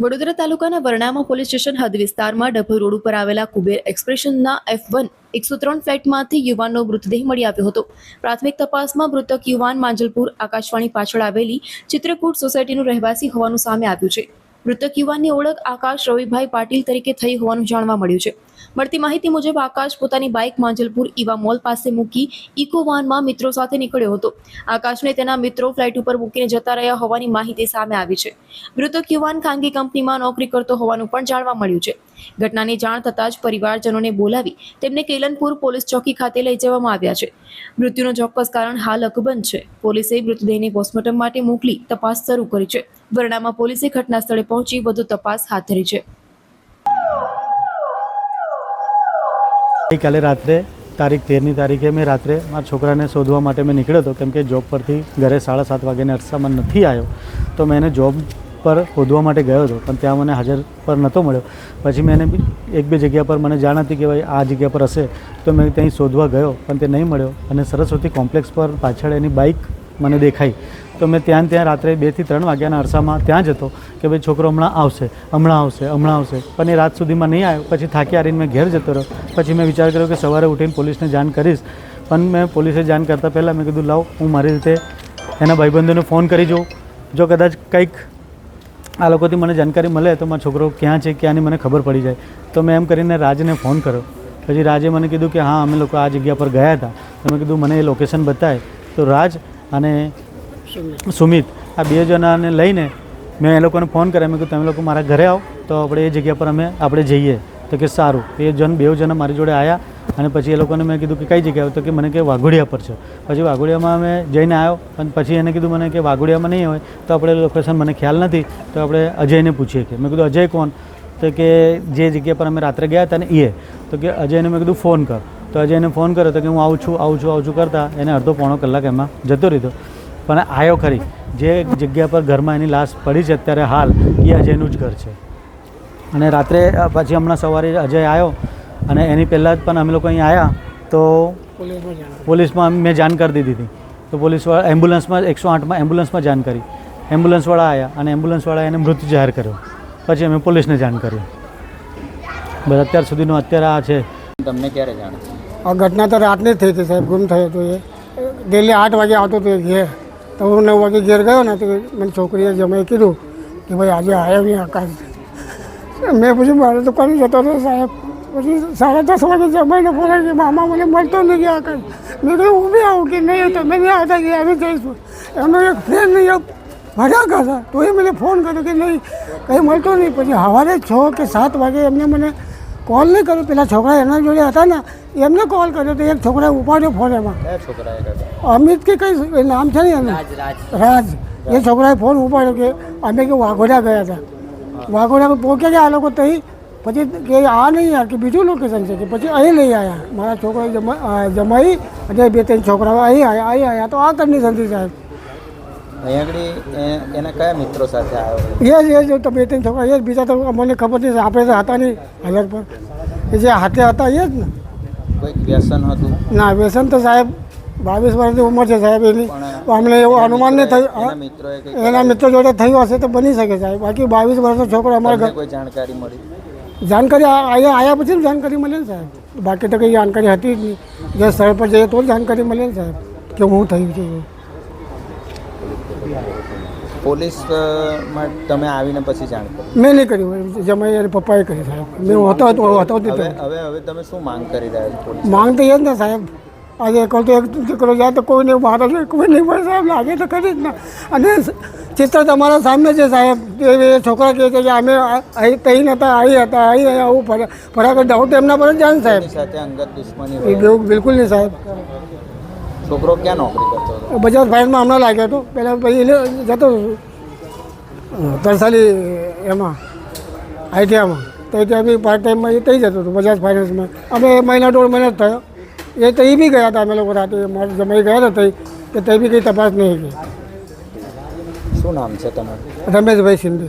વડોદરા તાલુકાના Varnama police station હદ વિસ્તારમાં ડભોઈ રોડ ઉપર આવેલા કુબેર એક્સપ્રેશનના F1 103 ફ્લેટમાંથી યુવાનનો મૃતદેહ મળી આવ્યો હતો. પ્રાથમિક તપાસમાં મૃતક યુવાન માંજલપુર આકાશવાણી પાછળ આવેલી ચિત્રકૂટ સોસાયટીનું રહેવાસી હોવાનું સામે આવ્યું છે. મૃતક યુવાનની ઓળખ આકાશ રવિભાઈ પાટીલ તરીકે થઈ હોવાનું જાણવા મળ્યું છે. મળતી માહિતી મુજબ આકાશ પોતાની બાઇક માંજલપુર ઈવા મોલ પાસે મૂકી ઇકો વાનમાં મિત્રો સાથે નીકળ્યો હતો. આકાશને તેના મિત્રો ફ્લાઇટ ઉપર મૂકીને જતા રહ્યા હોવાની માહિતી સામે આવી છે. મૃતક યુવાન ખાનગી કંપનીમાં નોકરી કરતો હોવાનું પણ જાણવા મળ્યું છે. ઘટનાની જાણ થતાં જ પરિવારજનોને બોલાવી તેમને કેલનપુર પોલીસ ચોકી ખાતે લઈ જવામાં આવ્યા છે. મૃત્યુનું ચોક્કસ કારણ હાલ અકબંધ છે. પોલીસે મૃતદેહને પોસ્ટમોર્ટમ માટે મોકલી તપાસ શરૂ કરી છે. વરણામાં પોલીસે ઘટના સ્થળે પહોંચી વધુ તપાસ હાથ ધરી છે. ગઈકાલે રાત્રે તારીખ 13મી તારીખે મેં રાત્રે મારા છોકરાને શોધવા માટે મેં નીકળ્યો હતો, કેમ કે જોબ પરથી ઘરે 7:30 વાગ્યાના અરસામાં નથી આવ્યો. તો મેં એને જોબ પર શોધવા માટે ગયો હતો, પણ ત્યાં મને હાજર પર નહોતો મળ્યો. પછી મેં એને એક બે જગ્યા પર મને જાણ હતી કે ભાઈ આ જગ્યા પર હશે, તો મેં ત્યાં શોધવા ગયો પણ તે નહીં મળ્યો. અને સરસ્વતી કોમ્પ્લેક્સ પર પાછળ એની બાઇક મને દેખાઈ, તો મેં ત્યાં રાત્રે 2 થી 3 વાગ્યાના અરસામાં ત્યાં જ હતો કે ભાઈ છોકરો હમણાં આવશે, પણ એ રાત સુધીમાં નહીં આવ્યો. પછી થાકી હારીને મેં ઘેર જતો રહ્યો. પછી મેં વિચાર કર્યો કે સવારે ઉઠીને પોલીસને જાણ કરીશ, પણ મેં પોલીસે જાણ કરતાં પહેલાં મેં કીધું લાવ હું મારી રીતે એના ભાઈબંધોને ફોન કરી જોઉં, જો કદાચ કંઈક આ લોકોથી મને જાણકારી મળે તો મારો છોકરો ક્યાં છે ક્યાંની મને ખબર પડી જાય. તો મેં એમ કરીને રાજને ફોન કર્યો. પછી રાજે મને કીધું કે હા અમે લોકો આ જગ્યા પર ગયા હતા. તો મેં કીધું મને એ લોકેશન બતાવે. તો રાજ અને સુમિત આ 2 જણાને લઈને મેં એ લોકોને ફોન કર્યા. મેં કીધું તમે લોકો મારા ઘરે આવો તો આપણે એ જગ્યા પર આપણે જઈએ. તો કે સારું. એ 2 જણા મારી જોડે આવ્યા અને પછી એ લોકોને મેં કીધું કે કઈ જગ્યાએ? તો કે મને કે વાઘોડિયા પર છે. પછી વાઘોડિયામાં અમે જઈને આવ્યો, અને પછી એને કીધું મને કે વાઘોડિયામાં નહીં હોય તો આપણે લોકેશન મને ખ્યાલ નથી, તો આપણે અજયને પૂછીએ. કે મેં કીધું અજય કોણ? તો કે જે જગ્યા પર અમે રાત્રે ગયા હતા ને એ. તો કે અજયને મેં કીધું ફોન કર. તો અજયને ફોન કર્યો તો કે હું આવું છું કરતાં એને અડધો પોણો કલાક એમાં જતો રહ્યો. પણ આવ્યો ખરી. જે જગ્યા પર ઘરમાં એની લાશ પડી છે અત્યારે હાલ, એ અજયનું જ ઘર છે. અને રાત્રે પછી હમણાં સવારે અજય આવ્યો, અને એની પહેલાં જ પણ અમે લોકો અહીં આવ્યા તો પોલીસમાં મેં જાણ કરી દીધી હતી. તો પોલીસવાળા એમ્બ્યુલન્સમાં 108માં એમ્બ્યુલન્સમાં જાણ કરી. એમ્બ્યુલન્સવાળા આવ્યા અને એમ્બ્યુલન્સવાળાએ એને મૃત જાહેર કર્યો. પછી અમે પોલીસને જાણ કરી. બસ અત્યાર સુધીનું અત્યારે આ છે. તમને ક્યારે જાણ? આ ઘટના તો રાતની જ થઈ હતી સાહેબ. ગુમ થયો હતો એ ડેલી 8 વાગે આવતો હતો ઘેર. તો હું 9 વાગે ઘેર ગયો ને તો મને છોકરીએ જમાઈ કીધું કે ભાઈ આજે આવ્યો નહીં આકાશ. મેં પછી મારે તો કરી જતો હતો સાહેબ. પછી 10:30 વાગે જમાઈને બોલાય કે મામા મને મળતો નથી આકાશ. મેં કહ્યું હું બી આવું કે નહીં, તમે નહીં આવતા કે આવી જઈશું. એમનો એક ફ્રેન્ડ નહીં ભરાક હતા, તો એ મને ફોન કર્યો કે નહીં કંઈ મળતો નહીં. પછી સવારે 6 કે 7 વાગે એમને મને કોલ નહીં કર્યો. પેલા છોકરા એના જોડે હતા ને એમને કોલ કર્યો તો એક છોકરાએ ઉપાડ્યો ફોન. એમાં અમિત કે કંઈ નામ છે ને એનું, રાજ. એ છોકરાએ ફોન ઉપાડ્યો કે અમે કે વાઘોડિયા ગયા હતા. વાઘોડિયા પહોંચ્યા ગયા આ લોકો તઈ. પછી કે આ નહીં યાર કે બીજું લોકેશન છે. કે પછી અહીં લઈ આવ્યા મારા છોકરાએ જમાઈ અને 2-3 છોકરાઓ અહીં આવ્યા. તો આ કન્ડિશનથી સાહેબ. અહીંયા એના કયા મિત્રો સાથે આવ્યો? એ જ તો 2-3 છોકરા એ જ. બીજા તો અમને ખબર નથી, આપણે તો હતા નહીં હાલત પર. એ જે હાથે હતા એ જ ને. કોઈ વ્યસન હતું? ના, વ્યસન તો સાહેબ 22 વર્ષની ઉંમર છે સાહેબ એની. અમને એવું અનુમાન નહીં થયું. એના મિત્રો જોડે થયું હશે તો બની શકે સાહેબ. બાકી 22 વર્ષનો છોકરો અમારા કોઈ જાણકારી મળી? જાણકારી અહીંયા આવ્યા પછી જાણકારી મળે ને સાહેબ. બાકી તો કંઈ જાણકારી હતી જ નહીં. જે સ્થળ પર જઈએ તો જ જાણકારી મળે ને સાહેબ કે હું થયું છે. પોલીસમાં તમે આવીને પછી જાણ કરી? મેં નહીં કર્યું, જમાઈ અને પપ્પાએ કરી સાહેબ. મેં હતો હવે તમે શું માંગ કરી રહ્યા છો? માંગ તો એ જ ને સાહેબ. આજે એક દીકરો જાય તો કોઈને મારા કોઈ નહીં મળે સાહેબ. લાગે તો ખરી જ ને. અને ચિત્ર તમારા સામે છે સાહેબ. એ છોકરા કહે છે કે અમે અહીં તઈ નહોતા, અહીં હતા, અહીં આવું ફરાક ડાઉટ એમના પર જ જાય ને સાહેબ. સાથે અંગત દુશ્મની બિલકુલ નહીં સાહેબ. છોકરો ક્યાં નોકરી કરતો હતો? બજાજ ફાઇનાન્સમાં હમણાં લાગ્યો હતો. પહેલાં પછી જતો તરસાલી એમાં આઈટીઆઈમાં. તો ત્યાં બી પાર્ટ ટાઈમમાં એ થઈ જતો હતો બજાજ ફાઇનાન્સમાં. અમે 1-1.5 મહિના થયો. એ તો એ બી ગયા હતા અમે લોકો રાતે. મારા જમાઈ ગયા હતા કે તે બી કંઈ તપાસ નહીં. શું નામ છે તમારું? રમેશભાઈ સિંધે.